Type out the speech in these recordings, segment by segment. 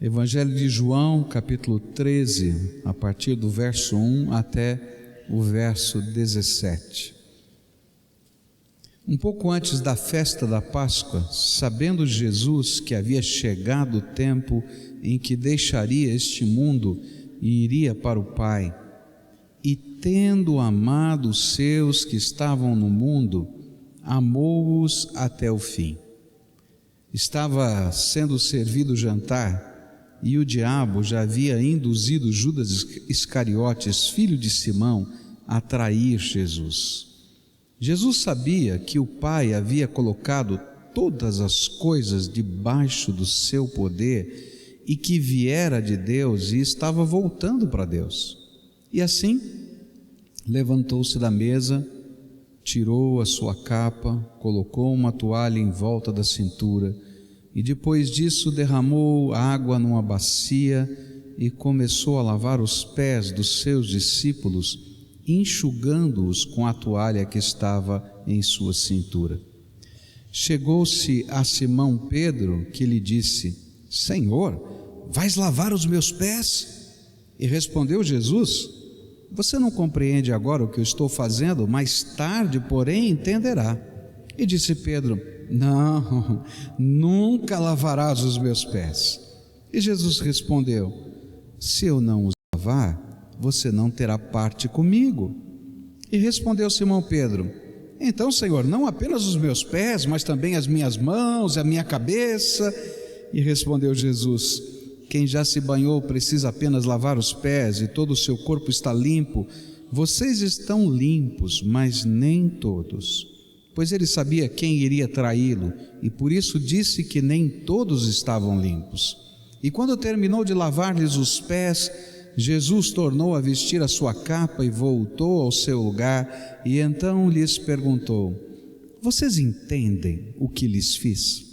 Evangelho de João, capítulo 13, a partir do verso 1 até o verso 17. Um pouco antes da festa da Páscoa, sabendo Jesus que havia chegado o tempo em que deixaria este mundo e iria para o Pai, e tendo amado os seus que estavam no mundo, amou-os até o fim. Estava sendo servido o jantar, e o diabo já havia induzido Judas Iscariotes, filho de Simão, a trair Jesus. Jesus sabia que o Pai havia colocado todas as coisas debaixo do seu poder e que viera de Deus e estava voltando para Deus. E assim, levantou-se da mesa, tirou a sua capa, colocou uma toalha em volta da cintura e depois disso derramou água numa bacia e começou a lavar os pés dos seus discípulos, enxugando-os com a toalha que estava em sua cintura. Chegou-se a Simão Pedro, que lhe disse: Senhor, vais lavar os meus pés? E respondeu Jesus: Você não compreende agora o que eu estou fazendo, mais tarde, porém, entenderá. E disse Pedro: Não, nunca lavarás os meus pés. E Jesus respondeu: Se eu não os lavar, você não terá parte comigo. E respondeu Simão Pedro: Então, Senhor, não apenas os meus pés, mas também as minhas mãos, a minha cabeça. E respondeu Jesus: Quem já se banhou precisa apenas lavar os pés, e todo o seu corpo está limpo. Vocês estão limpos, mas nem todos. Pois ele sabia quem iria traí-lo, e por isso disse que nem todos estavam limpos. E quando terminou de lavar-lhes os pés, Jesus tornou a vestir a sua capa e voltou ao seu lugar, e então lhes perguntou: Vocês entendem o que lhes fiz?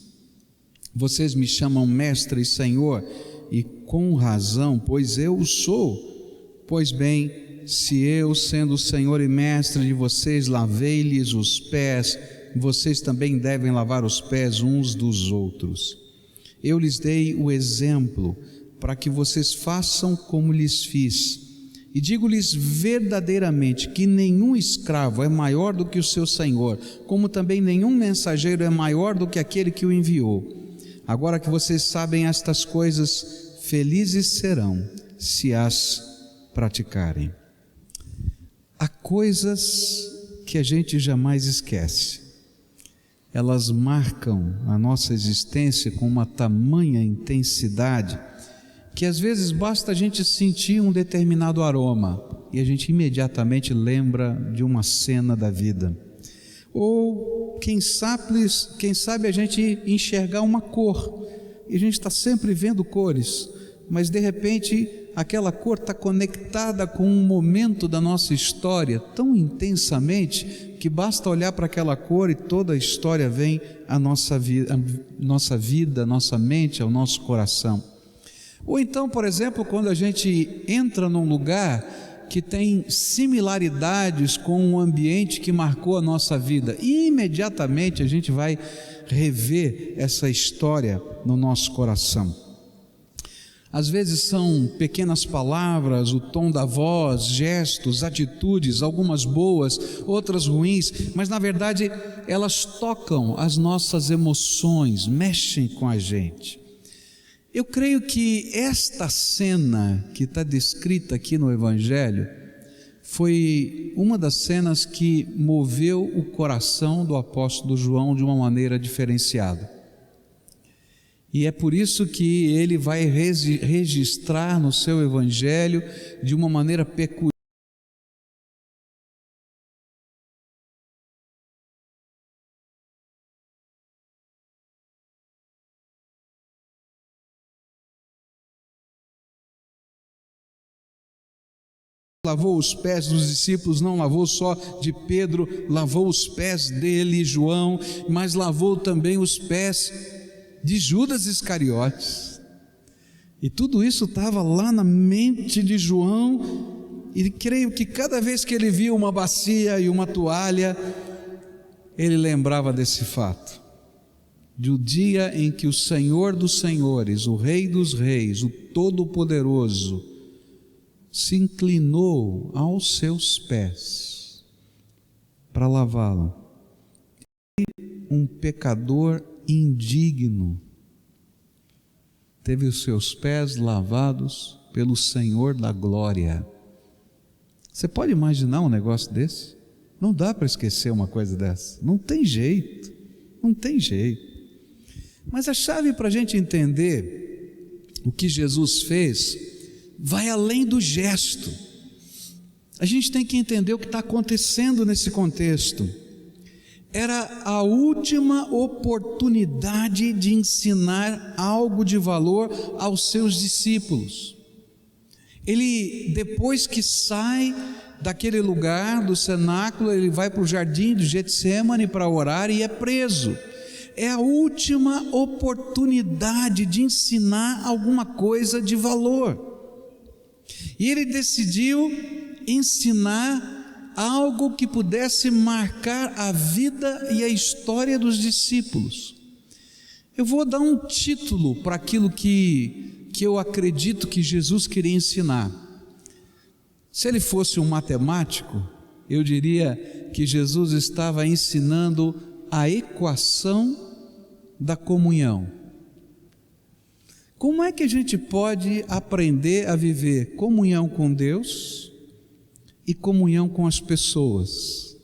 Vocês me chamam mestre e senhor, e com razão, pois eu o sou. Pois bem, se eu, sendo Senhor e Mestre de vocês, lavei-lhes os pés, vocês também devem lavar os pés uns dos outros. Eu lhes dei o exemplo, para que vocês façam como lhes fiz. E digo-lhes verdadeiramente que nenhum escravo é maior do que o seu senhor, como também nenhum mensageiro é maior do que aquele que o enviou. Agora que vocês sabem estas coisas, felizes serão se as praticarem. Há coisas que a gente jamais esquece. Elas marcam a nossa existência com uma tamanha intensidade que às vezes basta a gente sentir um determinado aroma e a gente imediatamente lembra de uma cena da vida. Ou quem sabe a gente enxergar uma cor, e a gente está sempre vendo cores, mas de repente aquela cor está conectada com um momento da nossa história tão intensamente que basta olhar para aquela cor e toda a história vem à nossa vida, à nossa mente, ao nosso coração. Ou então, por exemplo, quando a gente entra num lugar que tem similaridades com um ambiente que marcou a nossa vida, e imediatamente a gente vai rever essa história no nosso coração. Às vezes são pequenas palavras, o tom da voz, gestos, atitudes, algumas boas, outras ruins, mas na verdade elas tocam as nossas emoções, mexem com a gente. Eu creio que esta cena que está descrita aqui no Evangelho foi uma das cenas que moveu o coração do apóstolo João de uma maneira diferenciada. E é por isso que ele vai registrar no seu Evangelho de uma maneira peculiar. Lavou os pés dos discípulos, não lavou só de Pedro, lavou os pés dele, João, mas lavou também os pés de Judas Iscariotes. E tudo isso estava lá na mente de João, e creio que cada vez que ele via uma bacia e uma toalha, ele lembrava desse fato. do dia em que o Senhor dos Senhores, o Rei dos Reis, o Todo-Poderoso, se inclinou aos seus pés para lavá-lo. Um pecador indigno teve os seus pés lavados pelo Senhor da glória. Você pode imaginar um negócio desse? Não dá para esquecer uma coisa dessa, não tem jeito, não tem jeito. Mas a chave para a gente entender o que Jesus fez vai além do gesto. A gente tem que entender o que está acontecendo nesse contexto. Era a última oportunidade de ensinar algo de valor aos seus discípulos. Ele, depois que sai daquele lugar do cenáculo, ele vai para o jardim de Getsêmani para orar e é preso. É a última oportunidade de ensinar alguma coisa de valor. E ele decidiu ensinar algo que pudesse marcar a vida e a história dos discípulos. Eu vou dar um título para aquilo que eu acredito que Jesus queria ensinar. Se ele fosse um matemático, eu diria que Jesus estava ensinando a equação da comunhão. Como é que a gente pode aprender a viver comunhão com Deus e comunhão com as pessoas?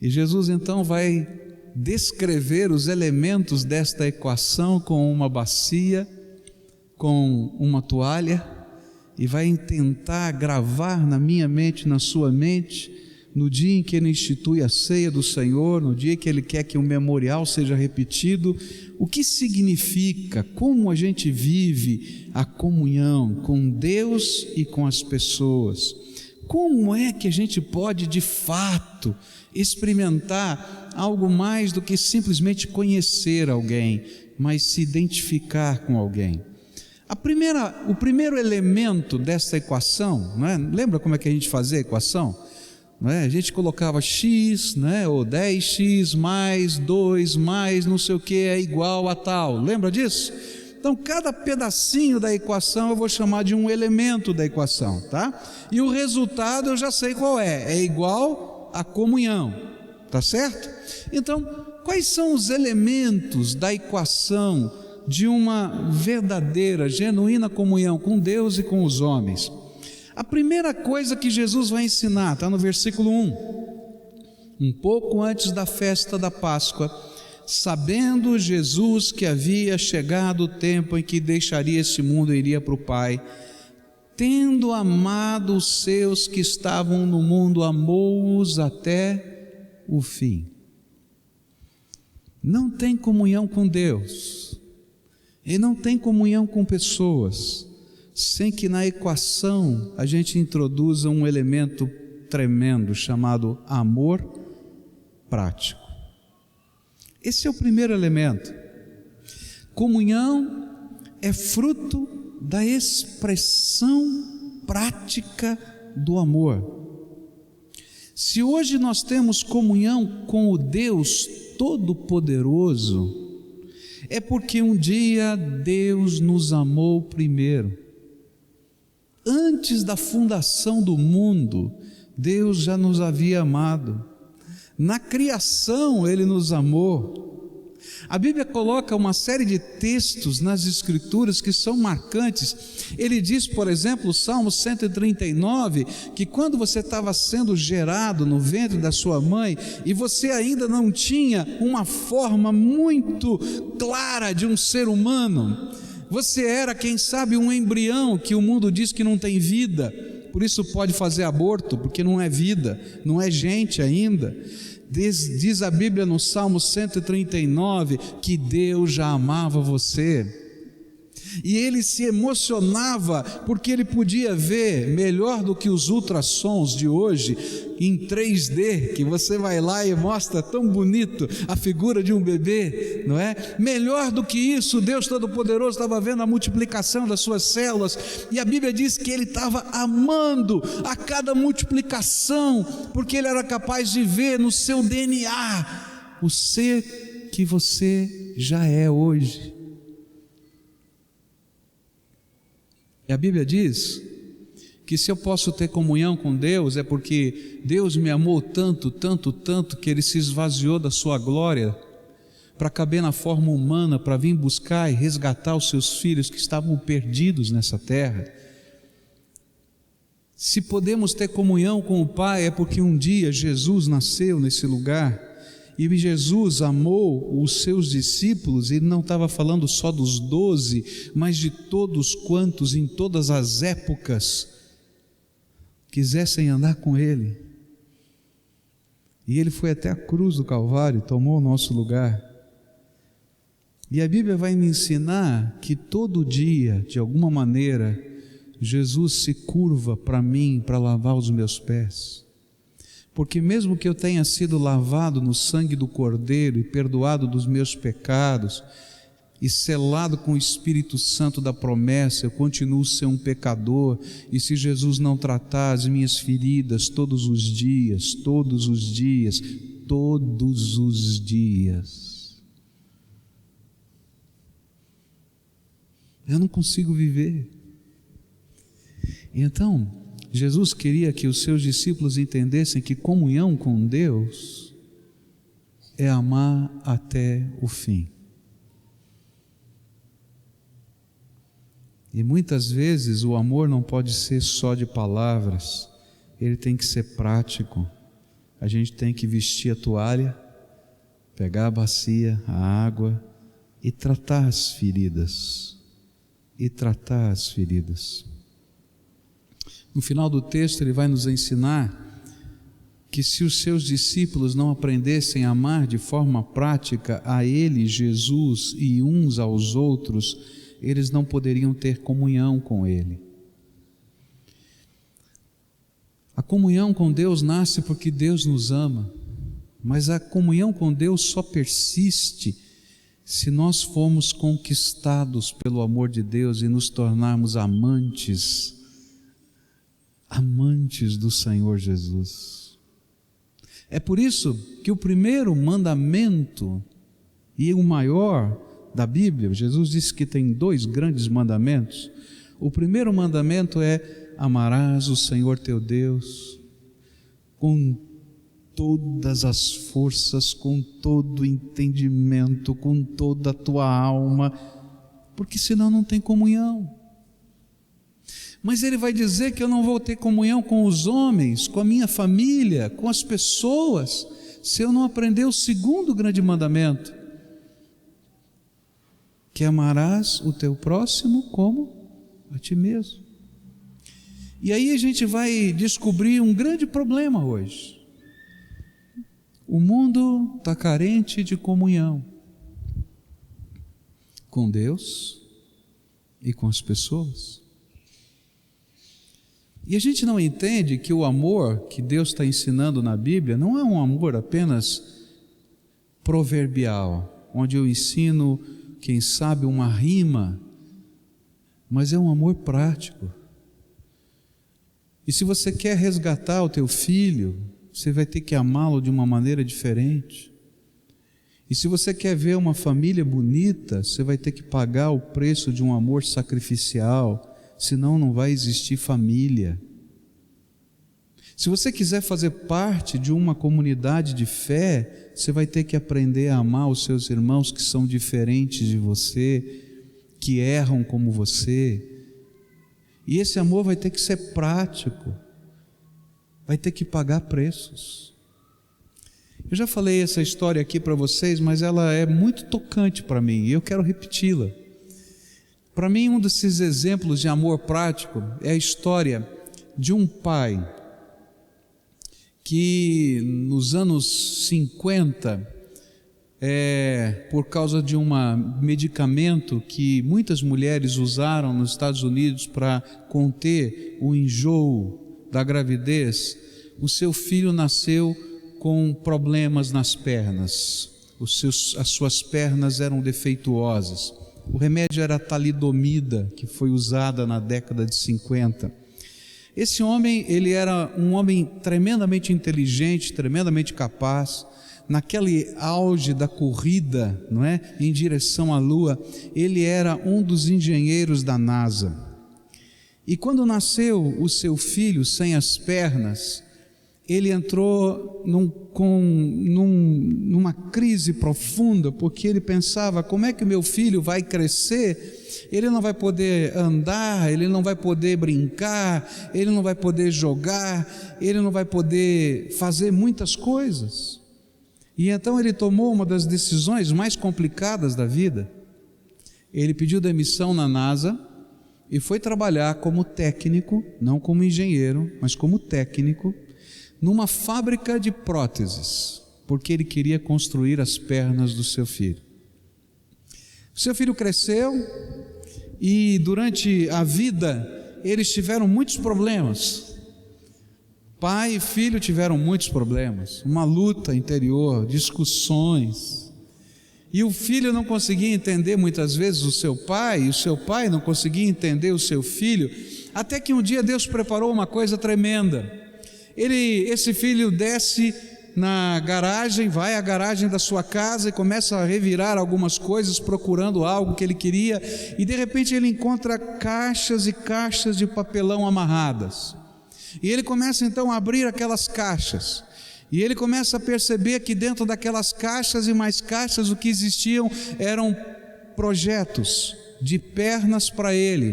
E Jesus então vai descrever os elementos desta equação com uma bacia, com uma toalha, e vai tentar gravar na minha mente, na sua mente, no dia em que ele institui a ceia do Senhor, no dia que ele quer que o memorial seja repetido, o que significa, como a gente vive a comunhão com Deus e com as pessoas. Como é que a gente pode de fato experimentar algo mais do que simplesmente conhecer alguém, mas se identificar com alguém? O primeiro elemento dessa equação, não é? Lembra como é que a gente fazia a equação? Não é? A gente colocava x, né? Ou 10x mais 2 mais não sei o que é igual a tal. Lembra disso? Então, cada pedacinho da equação eu vou chamar de um elemento da equação, tá? E o resultado eu já sei qual é. É igual a comunhão, tá certo? Então, quais são os elementos da equação de uma verdadeira, genuína comunhão com Deus e com os homens? A primeira coisa que Jesus vai ensinar está no versículo 1. Um pouco antes da festa da Páscoa, sabendo Jesus que havia chegado o tempo em que deixaria este mundo e iria para o Pai, tendo amado os seus que estavam no mundo, amou-os até o fim. Não tem comunhão com Deus e não tem comunhão com pessoas sem que na equação a gente introduza um elemento tremendo chamado amor prático. Esse é o primeiro elemento. Comunhão é fruto da expressão prática do amor. Se hoje nós temos comunhão com o Deus Todo-Poderoso, é porque um dia Deus nos amou primeiro. Antes da fundação do mundo, Deus já nos havia amado. Na criação Ele nos amou. A Bíblia coloca uma série de textos nas Escrituras que são marcantes. Ele diz, por exemplo, o Salmo 139, que quando você estava sendo gerado no ventre da sua mãe e você ainda não tinha uma forma muito clara de um ser humano, você era, quem sabe, um embrião que o mundo diz que não tem vida, por isso pode fazer aborto, porque não é vida, não é gente ainda. Diz a Bíblia no Salmo 139 que Deus já amava você. E ele se emocionava porque ele podia ver melhor do que os ultrassons de hoje, em 3D, que você vai lá e mostra tão bonito a figura de um bebê, não é? Melhor do que isso, Deus Todo-Poderoso estava vendo a multiplicação das suas células, e a Bíblia diz que ele estava amando a cada multiplicação, porque ele era capaz de ver no seu DNA o ser que você já é hoje. E a Bíblia diz que se eu posso ter comunhão com Deus é porque Deus me amou tanto, tanto, tanto, que Ele se esvaziou da sua glória para caber na forma humana, para vir buscar e resgatar os seus filhos que estavam perdidos nessa terra. Se podemos ter comunhão com o Pai é porque um dia Jesus nasceu nesse lugar e Jesus amou os seus discípulos. Ele não estava falando só dos 12, mas de todos quantos em todas as épocas quisessem andar com Ele. E Ele foi até a cruz do Calvário, tomou o nosso lugar. E a Bíblia vai me ensinar que todo dia, de alguma maneira, Jesus se curva para mim, para lavar os meus pés. Porque mesmo que eu tenha sido lavado no sangue do Cordeiro e perdoado dos meus pecados e selado com o Espírito Santo da promessa, eu continuo sendo um pecador. E se Jesus não tratar as minhas feridas todos os dias, todos os dias, todos os dias, eu não consigo viver. Então, Jesus queria que os seus discípulos entendessem que comunhão com Deus é amar até o fim. E muitas vezes o amor não pode ser só de palavras, ele tem que ser prático. A gente tem que vestir a toalha, pegar a bacia, a água e tratar as feridas. No final do texto ele vai nos ensinar que se os seus discípulos não aprendessem a amar de forma prática a Ele, Jesus, e uns aos outros, eles não poderiam ter comunhão com Ele. A comunhão com Deus nasce porque Deus nos ama, mas a comunhão com Deus só persiste se nós formos conquistados pelo amor de Deus e nos tornarmos amantes do Senhor Jesus. É por isso que o primeiro mandamento e o maior da Bíblia, Jesus disse que tem 2 grandes mandamentos. O primeiro mandamento é: amarás o Senhor teu Deus com todas as forças, com todo o entendimento, com toda a tua alma, porque senão não tem comunhão. Mas ele vai dizer que eu não vou ter comunhão com os homens, com a minha família, com as pessoas, se eu não aprender o segundo grande mandamento, que amarás o teu próximo como a ti mesmo. E aí a gente vai descobrir um grande problema hoje. O mundo está carente de comunhão com Deus e com as pessoas. E a gente não entende que o amor que Deus está ensinando na Bíblia não é um amor apenas proverbial, onde eu ensino, quem sabe, uma rima, mas é um amor prático. E se você quer resgatar o teu filho, você vai ter que amá-lo de uma maneira diferente. E se você quer ver uma família bonita, você vai ter que pagar o preço de um amor sacrificial, senão não vai existir família. Se você quiser fazer parte de uma comunidade de fé, você vai ter que aprender a amar os seus irmãos que são diferentes de você, que erram como você. E esse amor vai ter que ser prático, vai ter que pagar preços. Eu já falei essa história aqui para vocês, mas ela é muito tocante para mim e eu quero repeti-la. Para mim, um desses exemplos de amor prático é a história de um pai que nos anos 50, por causa de um medicamento que muitas mulheres usaram nos Estados Unidos para conter o enjoo da gravidez, o seu filho nasceu com problemas nas pernas. As suas pernas eram defeituosas. O remédio era a talidomida, que foi usada na década de 50. Esse homem, ele era um homem tremendamente inteligente, tremendamente capaz. naquele auge da corrida, não é, em direção à Lua, ele era um dos engenheiros da NASA. E quando nasceu o seu filho sem as pernas, ele entrou numa crise profunda, porque ele pensava: como é que o meu filho vai crescer? Ele não vai poder andar, ele não vai poder brincar, ele não vai poder jogar, ele não vai poder fazer muitas coisas. E então ele tomou uma das decisões mais complicadas da vida. Ele pediu demissão na NASA e foi trabalhar como técnico, não como engenheiro, mas como técnico, numa fábrica de próteses, porque ele queria construir as pernas do seu filho. O seu filho cresceu e durante a vida eles tiveram muitos problemas. Pai e filho tiveram muitos problemas, uma luta interior, discussões. E o filho não conseguia entender muitas vezes o seu pai, e o seu pai não conseguia entender o seu filho, até que um dia Deus preparou uma coisa tremenda. Esse filho desce na garagem, vai à garagem da sua casa e começa a revirar algumas coisas, procurando algo que ele queria, e de repente ele encontra caixas e caixas de papelão amarradas, e ele começa então a abrir aquelas caixas, e ele começa a perceber que dentro daquelas caixas e mais caixas, o que existiam eram projetos de pernas para ele,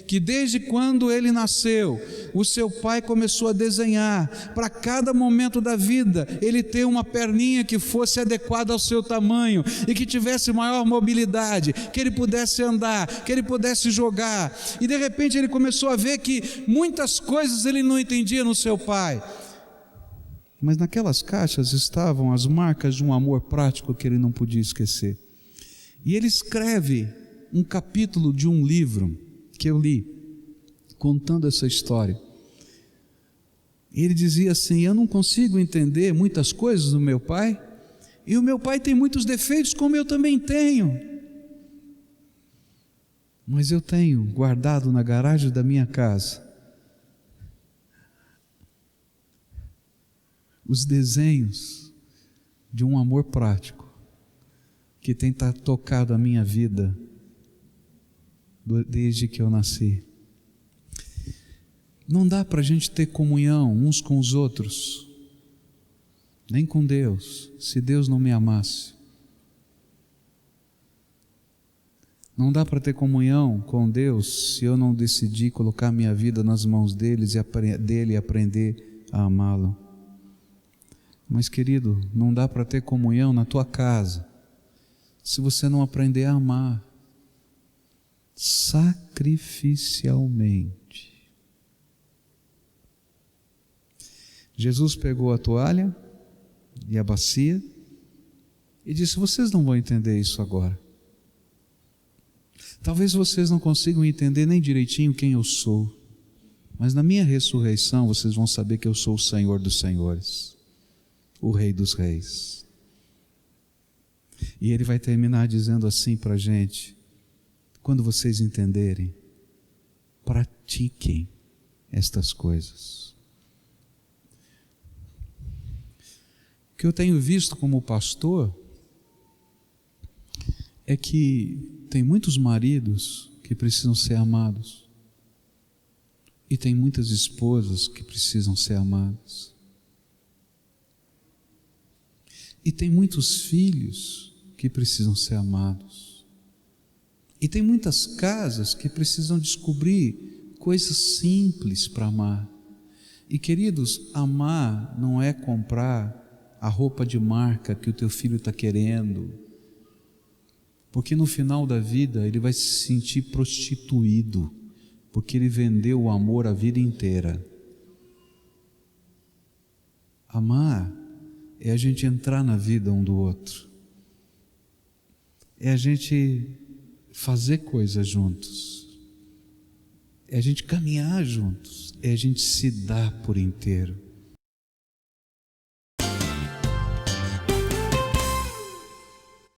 que desde quando ele nasceu, o seu pai começou a desenhar, para cada momento da vida, ele ter uma perninha que fosse adequada ao seu tamanho, e que tivesse maior mobilidade, que ele pudesse andar, que ele pudesse jogar. E de repente ele começou a ver que muitas coisas ele não entendia no seu pai, mas naquelas caixas estavam as marcas de um amor prático que ele não podia esquecer. E ele escreve um capítulo de um livro que eu li, contando essa história. Ele dizia assim: eu não consigo entender muitas coisas do meu pai, e o meu pai tem muitos defeitos, como eu também tenho, mas eu tenho guardado na garagem da minha casa os desenhos de um amor prático que tem tocado a minha vida desde que eu nasci. Não dá para a gente ter comunhão uns com os outros, nem com Deus, se Deus não me amasse. Não dá para ter comunhão com Deus se eu não decidir colocar minha vida nas mãos dele e aprender a amá-lo. Mas, querido, não dá para ter comunhão na tua casa se você não aprender a amar sacrificialmente. Jesus pegou a toalha e a bacia e disse: vocês não vão entender isso agora. Talvez vocês não consigam entender nem direitinho quem eu sou, mas na minha ressurreição vocês vão saber que eu sou o Senhor dos senhores, o Rei dos reis. E ele vai terminar dizendo assim para a gente: quando vocês entenderem, pratiquem estas coisas. O que eu tenho visto como pastor é que tem muitos maridos que precisam ser amados, e tem muitas esposas que precisam ser amadas, e tem muitos filhos que precisam ser amados, e tem muitas casas que precisam descobrir coisas simples para amar. E, queridos, amar não é comprar a roupa de marca que o teu filho está querendo, porque no final da vida ele vai se sentir prostituído, porque ele vendeu o amor a vida inteira. Amar é a gente entrar na vida um do outro, é a gente fazer coisas juntos, é a gente caminhar juntos, é a gente se dar por inteiro.